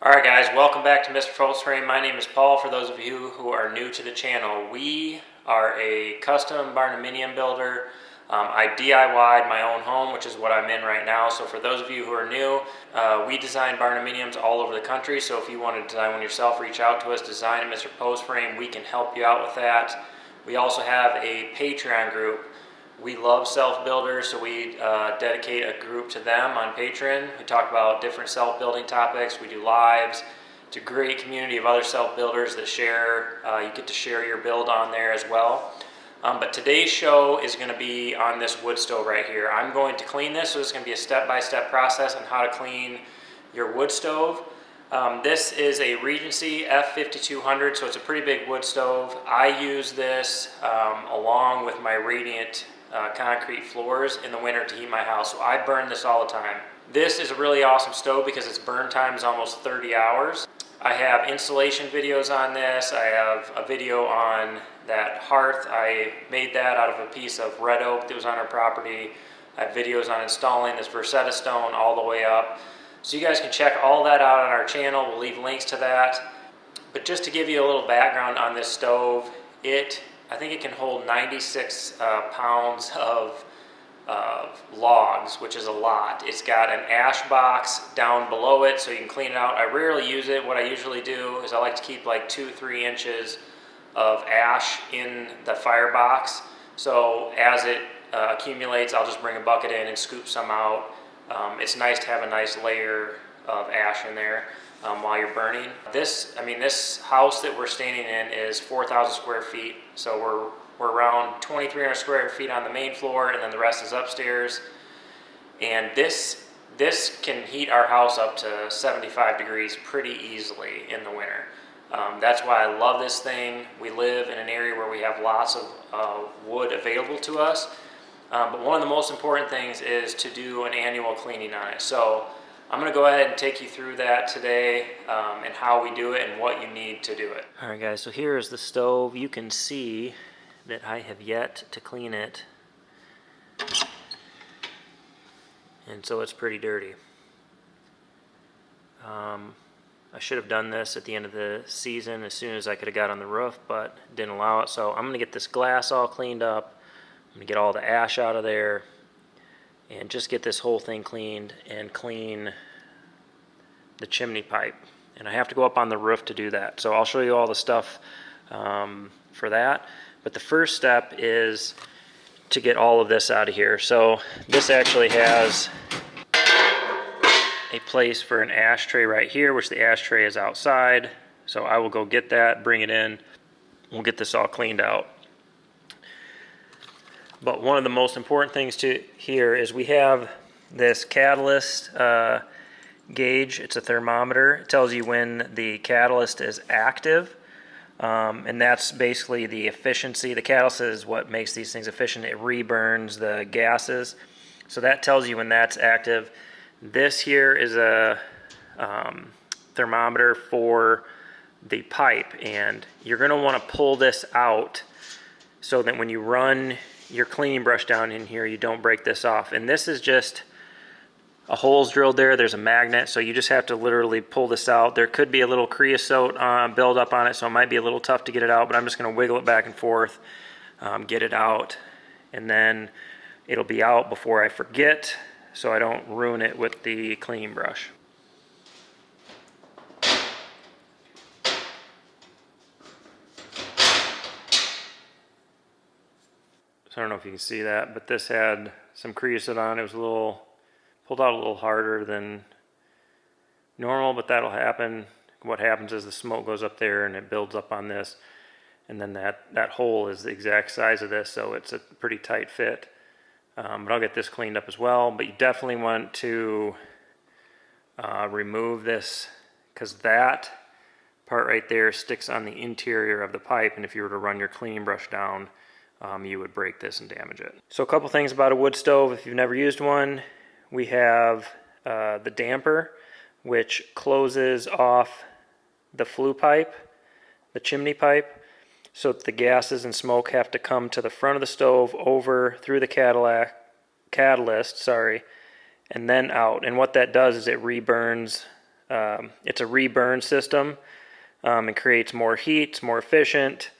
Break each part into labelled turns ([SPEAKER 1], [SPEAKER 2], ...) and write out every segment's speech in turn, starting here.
[SPEAKER 1] Alright guys, welcome back to Mr. Post Frame. My name is Paul. For those of you who are new to the channel, we are a custom Barndominium builder. I DIY'd my own home, which is what I'm in right now. So for those of you who are new, we design Barndominiums all over the country. So if you want to design one yourself, reach out to us, design at Mr. Post Frame. We can help you out with that. We also have a Patreon group. We love self-builders, so we dedicate a group to them on Patreon. We talk about different self-building topics. We do lives. It's a great community of other self-builders that share. You get to share your build on there as well. But today's show is going to be on this wood stove right here. I'm going to clean this, so it's going to be a step-by-step process on how to clean your wood stove. This is a Regency F5200, so it's a pretty big wood stove. I use this along with my Radiant concrete floors in the winter to heat my house, so I burn this all the time. This is a really awesome stove because its burn time is almost 30 hours. I have installation videos on this. I have a video on that Hearth. I made that out of a piece of red oak that was on our property. I have videos on installing this Versetta stone all the way up. So you guys can check all that out on our channel. We'll leave links to that. But just to give you a little background on this stove, I think it can hold 96 pounds of logs, which is a lot. It's got an ash box down below it so you can clean it out. I rarely use it. What I usually do is I like to keep like 2-3 inches of ash in the firebox. So as it accumulates, I'll just bring a bucket in and scoop some out. It's nice to have a nice layer of ash in there while you're burning. This house that we're standing in is 4,000 square feet. So we're around 2,300 square feet on the main floor, and then the rest is upstairs. And this can heat our house up to 75 degrees pretty easily in the winter. That's why I love this thing. We live in an area where we have lots of wood available to us. But one of the most important things is to do an annual cleaning on it. So I'm going to go ahead and take you through that today and how we do it and what you need to do it. Alright guys, so here is the stove. You can see that I have yet to clean it. And so it's pretty dirty. I should have done this at the end of the season as soon as I could have got on the roof, but didn't allow it. So I'm going to get this glass all cleaned up. I'm going to get all the ash out of there and just get this whole thing cleaned and clean the chimney pipe. And I have to go up on the roof to do that. So I'll show you all the stuff for that. But the first step is to get all of this out of here. So this actually has a place for an ashtray right here, which the ashtray is outside. So I will go get that, bring it in. We'll get this all cleaned out. But one of the most important things here is we have this catalyst gauge. It's a thermometer. It tells you when the catalyst is active, and that's basically the efficiency. The catalyst is what makes these things efficient. It reburns the gases, so that tells you when that's active. This here is a thermometer for the pipe, and you're going to want to pull this out so that when you run your cleaning brush down in here, you don't break this off. And this is just a hole's drilled there. There's a magnet, so you just have to literally pull this out. There could be a little creosote build up on it, so it might be a little tough to get it out, but I'm just going to wiggle it back and forth, get it out, and then it'll be out before I forget, so I don't ruin it with the cleaning brush. So I don't know if you can see that, but this had some creosote on it. It was pulled out a little harder than normal, but that'll happen. What happens is the smoke goes up there and it builds up on this, and then that hole is the exact size of this, so it's a pretty tight fit. But I'll get this cleaned up as well. But you definitely want to remove this, because that part right there sticks on the interior of the pipe, and if you were to run your cleaning brush down, you would break this and damage it. So a couple things about a wood stove if you've never used one. We have the damper, which closes off the flue pipe, the chimney pipe, so that the gases and smoke have to come to the front of the stove, over through the catalyst, and then out. And what that does is it reburns it's a reburn system. It creates more heat, it's more efficient.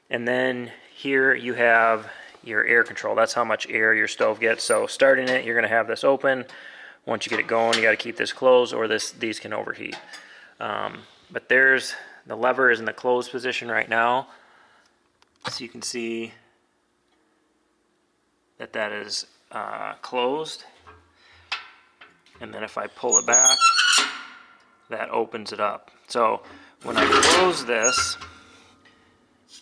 [SPEAKER 1] And then here you have your air control. That's how much air your stove gets. So starting it, you're going to have this open. Once you get it going, you got to keep this closed, or these can overheat. But there's the lever is in the closed position right now. So you can see that is closed. And then if I pull it back, that opens it up. So when I close this,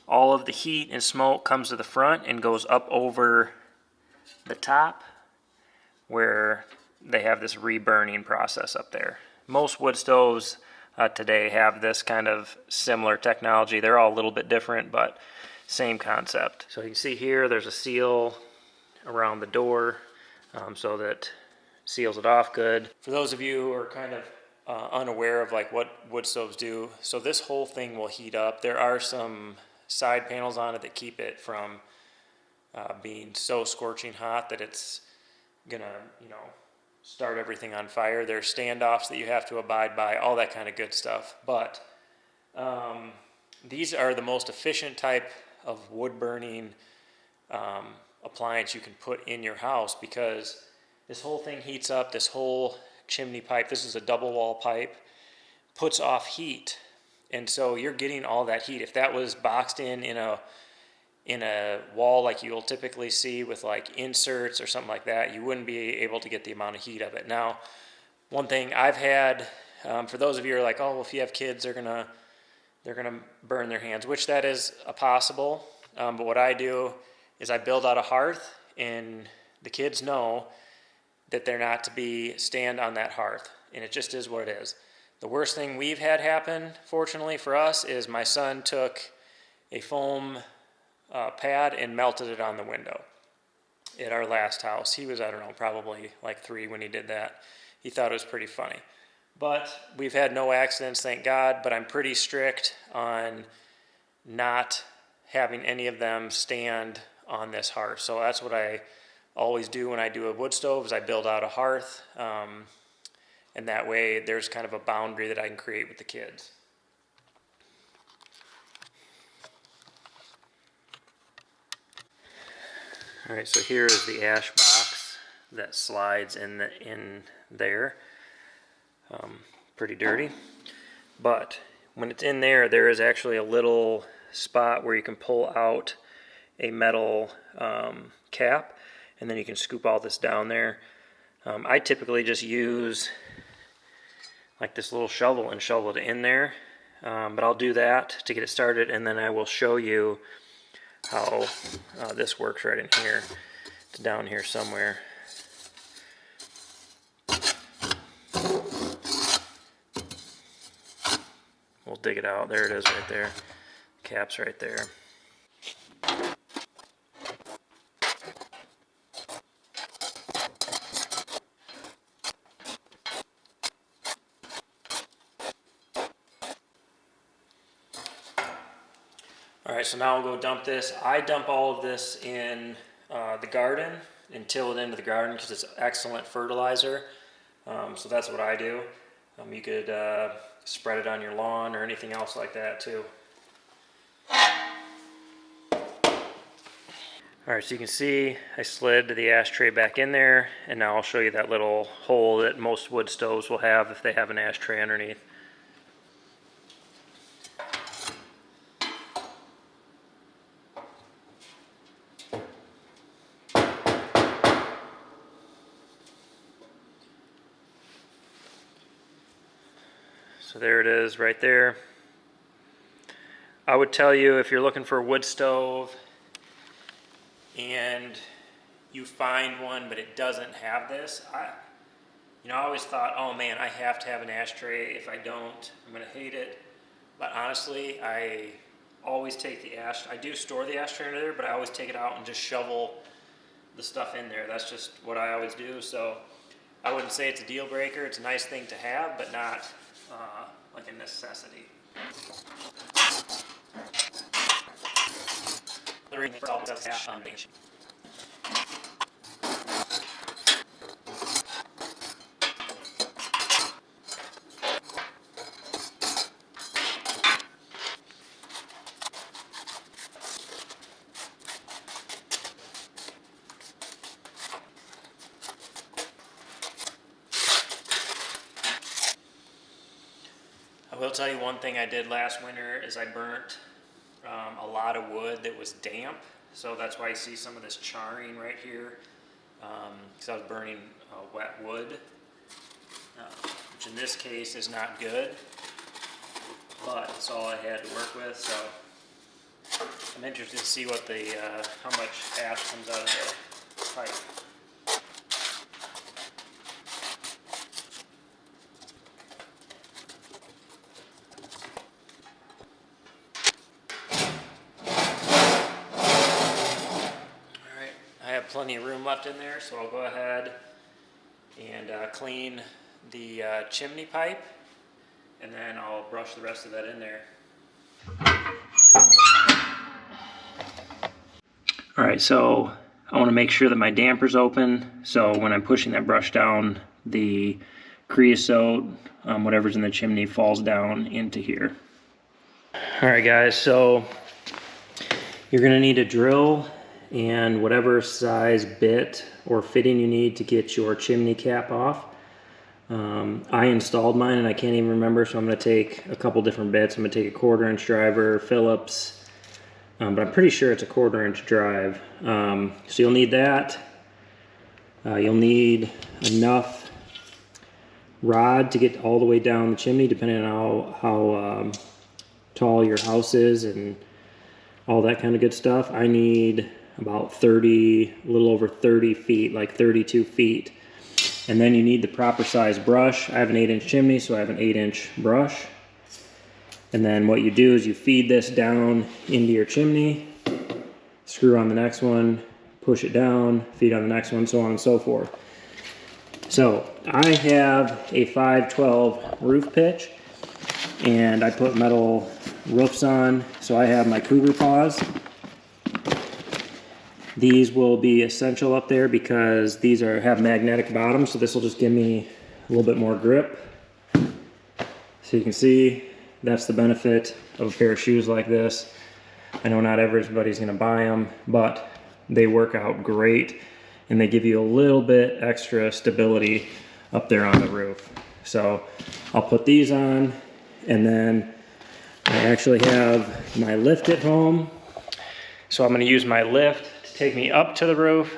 [SPEAKER 1] all of the heat and smoke comes to the front and goes up over the top where they have this reburning process up there. Most wood stoves today have this kind of similar technology. They're all a little bit different, but same concept. So you can see here there's a seal around the door so that seals it off good. For those of you who are kind of unaware of like what wood stoves do, so this whole thing will heat up. There are some side panels on it that keep it from being so scorching hot that it's gonna, start everything on fire. There's standoffs that you have to abide by, all that kind of good stuff. But these are the most efficient type of wood burning appliance you can put in your house, because this whole thing heats up. This whole chimney pipe, this is a double wall pipe, puts off heat, and so you're getting all that heat. If that was boxed in a wall like you'll typically see with like inserts or something like that, you wouldn't be able to get the amount of heat of it. Now, one thing I've had, for those of you who are like, oh, well, if you have kids, they're gonna burn their hands, which that is possible. But what I do is I build out a hearth, and the kids know that they're not to be stand on that hearth, and it just is what it is. The worst thing we've had happen, fortunately for us, is my son took a foam pad and melted it on the window at our last house. He was, I don't know, probably like 3 when he did that. He thought it was pretty funny. But we've had no accidents, thank God, but I'm pretty strict on not having any of them stand on this hearth. So that's what I always do when I do a wood stove, is I build out a hearth, and that way there's kind of a boundary that I can create with the kids. All right, so here is the ash box that slides in there. Pretty dirty, but when it's in there, there is actually a little spot where you can pull out a metal cap, and then you can scoop all this down there. I typically just use like this little shovel and shovel it in there, but I'll do that to get it started, and then I will show you how this works right in here. It's down here somewhere. We'll dig it out. There it is right there. Cap's right there. All right, so now we'll go dump this. I dump all of this in the garden and till it into the garden because it's excellent fertilizer. So that's what I do. You could spread it on your lawn or anything else like that too. All right, so you can see I slid the ashtray back in there, and now I'll show you that little hole that most wood stoves will have if they have an ashtray underneath. So there it is right there. I would tell you, if you're looking for a wood stove and you find one but it doesn't have this, I always thought, oh man, I have to have an ashtray. If I don't, I'm gonna hate it. But honestly, I always take the I do store the ashtray under there, but I always take it out and just shovel the stuff in there. That's just what I always do. So I wouldn't say it's a deal breaker. It's a nice thing to have, but not like a necessity. will tell you one thing I did last winter is I burnt a lot of wood that was damp. So that's why you see some of this charring right here. Because I was burning wet wood, which in this case is not good. But it's all I had to work with, so I'm interested to see what the how much ash comes out of the pipe. Alright, I have plenty of room left in there, so I'll go ahead and clean the chimney pipe, and then I'll brush the rest of that in there. Alright, so I want to make sure that my damper's open, so when I'm pushing that brush down, the creosote, whatever's in the chimney, falls down into here. Alright guys, so you're going to need a drill and whatever size bit or fitting you need to get your chimney cap off. I installed mine and I can't even remember, so I'm going to take a couple different bits. I'm going to take a 1/4 inch driver, Phillips, but I'm pretty sure it's a 1/4 inch drive. So you'll need that. You'll need enough rod to get all the way down the chimney, depending on how tall your house is and all that kind of good stuff. I need about 30, a little over 30 feet, like 32 feet. And then you need the proper size brush. I have an 8-inch chimney, so I have an 8-inch brush. And then what you do is you feed this down into your chimney, screw on the next one, push it down, feed on the next one, so on and so forth. So I have a 5/12 roof pitch, and I put metal roofs on, so I have my cougar paws. These will be essential up there because these have magnetic bottoms, so this will just give me a little bit more grip. So you can see that's the benefit of a pair of shoes like this. I know not everybody's going to buy them, but they work out great and they give you a little bit extra stability up there on the roof. So I'll put these on, and then I actually have my lift at home. So I'm going to use my lift to take me up to the roof.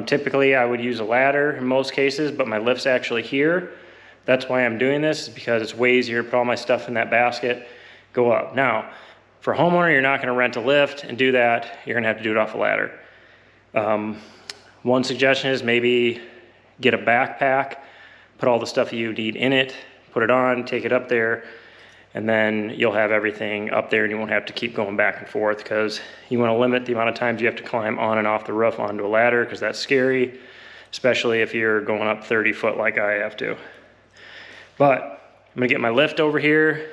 [SPEAKER 1] Typically I would use a ladder in most cases, but my lift's actually here. That's why I'm doing this, is because it's way easier to put all my stuff in that basket, go up. Now, for a homeowner, you're not going to rent a lift and do that. You're going to have to do it off a ladder. One suggestion is maybe get a backpack, put all the stuff you need in it, put it on, take it up there, and then you'll have everything up there and you won't have to keep going back and forth, because you want to limit the amount of times you have to climb on and off the roof onto a ladder, because that's scary, especially if you're going up 30 foot like I have to. But I'm gonna get my lift over here,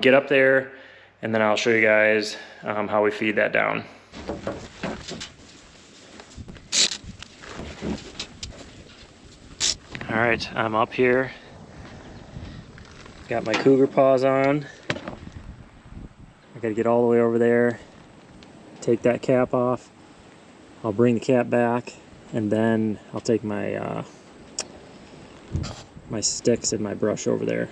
[SPEAKER 1] get up there, and then I'll show you guys how we feed that down. All right, I'm up here. Got my cougar paws on. I gotta get all the way over there, take that cap off. I'll bring the cap back, and then I'll take my my sticks and my brush over there.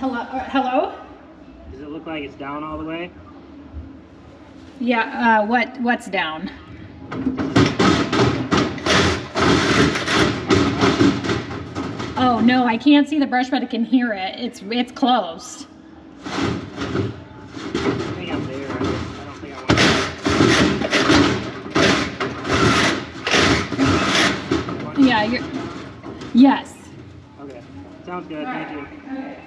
[SPEAKER 2] Hello?
[SPEAKER 1] Does it look like it's down all the way?
[SPEAKER 2] Yeah, what's down? Oh no, I can't see the brush, but I can hear it. It's closed.
[SPEAKER 1] I think I'm there. I don't think I want to.
[SPEAKER 2] Yeah, you're. Yes.
[SPEAKER 1] Okay. Sounds good. Thank you.
[SPEAKER 2] Okay.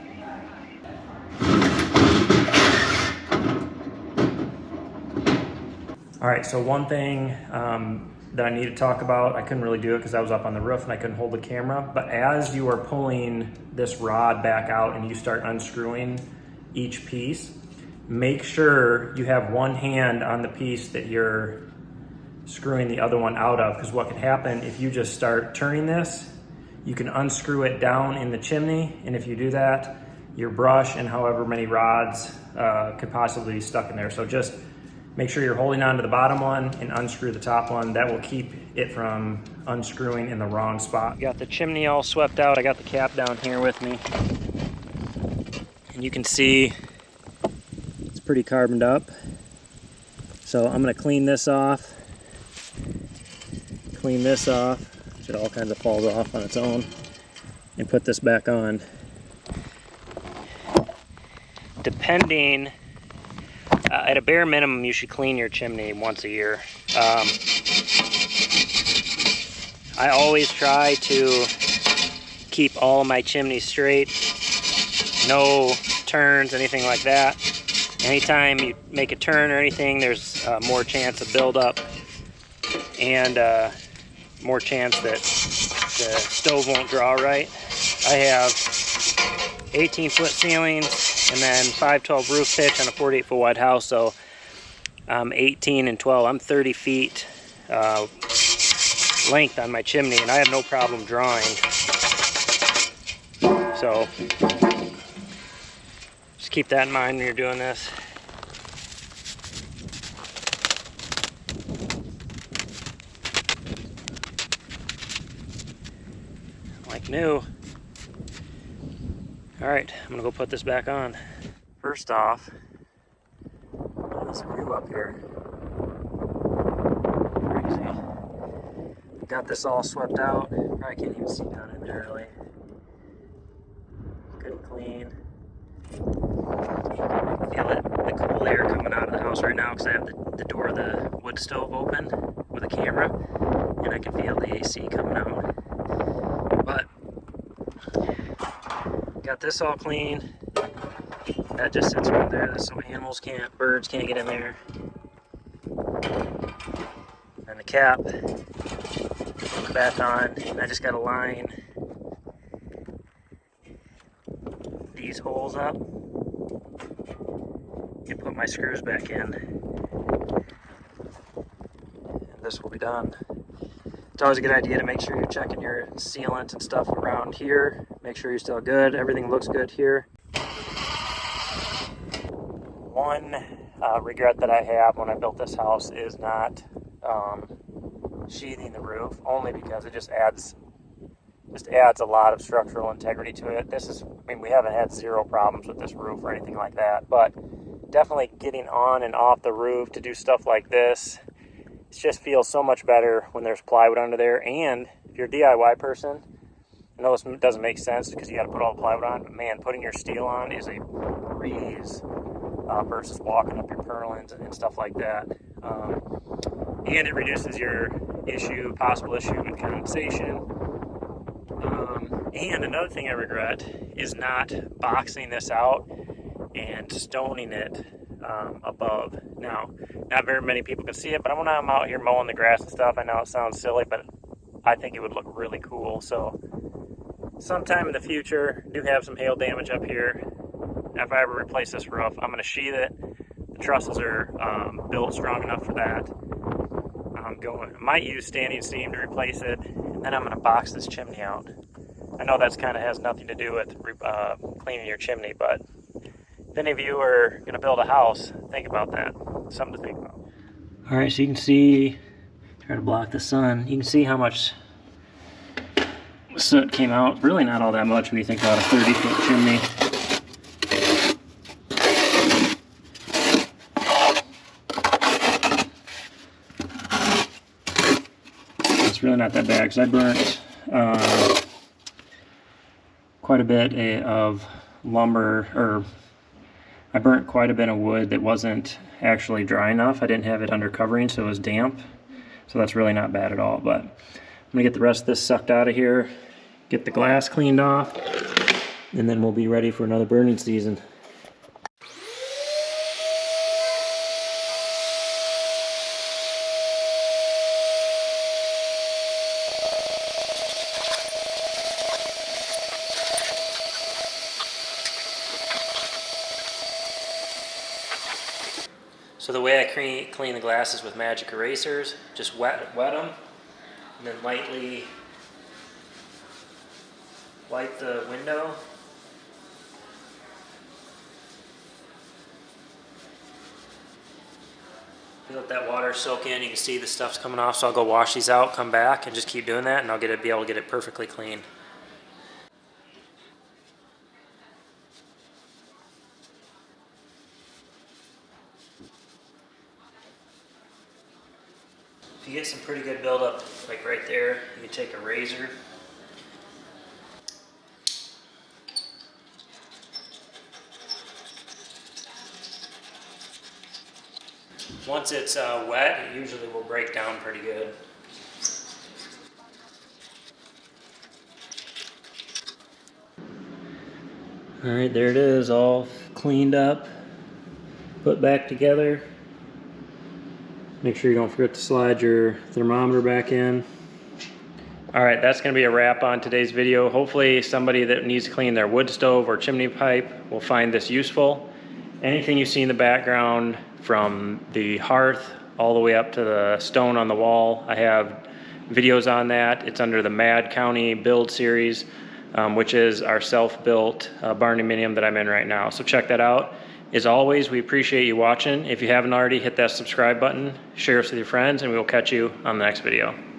[SPEAKER 1] All right, so one thing that I need to talk about, I couldn't really do it because I was up on the roof and I couldn't hold the camera, but as you are pulling this rod back out and you start unscrewing each piece, make sure you have one hand on the piece that you're screwing the other one out of, because what can happen if you just start turning this, you can unscrew it down in the chimney, and if you do that, your brush and however many rods could possibly be stuck in there. So just make sure you're holding on to the bottom one and unscrew the top one. That will keep it from unscrewing in the wrong spot. Got the chimney all swept out. I got the cap down here with me. And you can see it's pretty carboned up. So I'm gonna clean this off. Clean this off. It all kinds of falls off on its own. And put this back on. Depending, at a bare minimum, you should clean your chimney once a year. I always try to keep all my chimneys straight, no turns, anything like that. Anytime you make a turn or anything, there's more chance of buildup and more chance that the stove won't draw right. I have 18-foot ceilings and then 512 roof pitch on a 48-foot wide house, so I'm 18 and 12. I'm 30 feet length on my chimney, and I have no problem drawing. So just keep that in mind when you're doing this. Like new. All right, I'm gonna go put this back on. First off, look at this view up here. Crazy. Got this all swept out. Probably can't even see down in there really. Good and clean. I can feel the cool air coming out of the house right now because I have the door of the wood stove open with a camera, and I can feel the AC coming out. But got this all clean. That just sits right there so animals can't, birds can't get in there. And the cap back on. I just gotta line these holes up and put my screws back in. And this will be done. It's always a good idea to make sure you're checking your sealant and stuff around here. Make sure you're still good. Everything looks good here. One regret that I have when I built this house is not sheathing the roof, only because it just adds a lot of structural integrity to it. We haven't had zero problems with this roof or anything like that, but definitely getting on and off the roof to do stuff like this, it just feels so much better when there's plywood under there. And if you're a DIY person, I know this doesn't make sense because you got to put all the plywood on, but man, putting your steel on is a breeze versus walking up your purlins and stuff like that. And it reduces your possible issue with condensation. And another thing I regret is not boxing this out and stoning it above. Now, not very many people can see it, but when I'm out here mowing the grass and stuff, I know it sounds silly, but I think it would look really cool. So sometime in the future, do have some hail damage up here. If I ever replace this roof, I'm going to sheathe it. The trusses are built strong enough for that. I might use standing seam to replace it, and then I'm going to box this chimney out. I know that's kind of has nothing to do with cleaning your chimney, but if any of you are going to build a house, think about that. Something to think about. All right, so you can see, try to block the sun. You can see how much soot came out. Really not all that much when you think about a 30-foot chimney. really not that bad because I burnt quite a bit of lumber, or I burnt quite a bit of wood that wasn't actually dry enough. I didn't have it under covering, so it was damp. So that's really not bad at all. But I'm gonna get the rest of this sucked out of here, get the glass cleaned off, and then we'll be ready for another burning season. So the way I clean the glasses with magic erasers, just wet them, and then lightly wipe the window. Let that water soak in. You can see the stuff's coming off, so I'll go wash these out, come back, and just keep doing that, and I'll be able to get it perfectly clean. If you get some pretty good buildup, like right there, you can take a razor. Once it's wet, it usually will break down pretty good. All right, there it is, all cleaned up, put back together. Make sure you don't forget to slide your thermometer back in. All right, that's gonna be a wrap on today's video. Hopefully somebody that needs to clean their wood stove or chimney pipe will find this useful. Anything you see in the background, from the hearth all the way up to the stone on the wall, I have videos on that. It's under the Mad County build series, which is our self-built Barndominium that I'm in right now. So check that out. As always, we appreciate you watching. If you haven't already, hit that subscribe button, share us with your friends, and we will catch you on the next video.